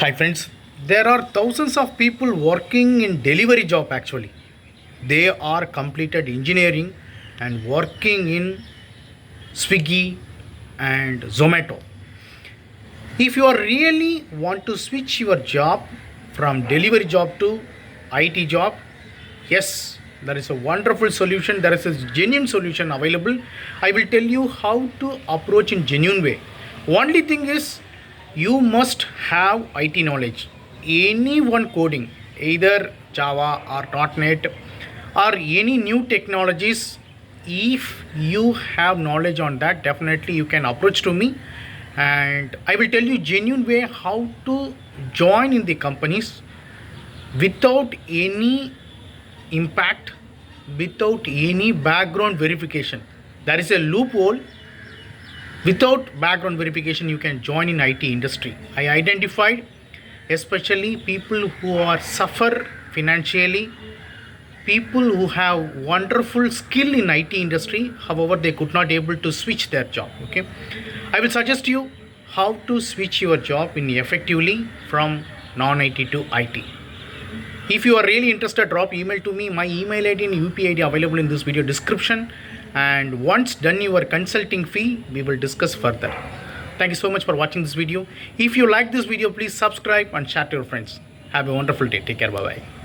Hi friends, there are thousands of people working in delivery job actually. They are completed engineering and working in Swiggy and Zomato. If you are really want to switch your job from delivery job to IT job, yes, there is a wonderful solution. There is a genuine solution available. I will tell you how to approach in genuine way. Only thing is you must have IT knowledge. Anyone coding, either Java or .NET or any new technologies, if you have knowledge on that, definitely you can approach to me and I will tell you genuine way how to join in the companies without any impact, without any background verification. There is a loophole. Without background verification you can join in IT industry. I identified especially people who are suffer financially, people who have wonderful skill in IT industry, however they could not able to switch their job. Okay, I will suggest you how to switch your job in effectively from non-IT to IT. If you are really interested, drop email to me. My email ID and UPI ID available in this video description, and once done your consulting fee we will discuss further. Thank you so much for watching this video. If you like this video, please subscribe and share to your friends. Have a wonderful day. Take care. Bye bye.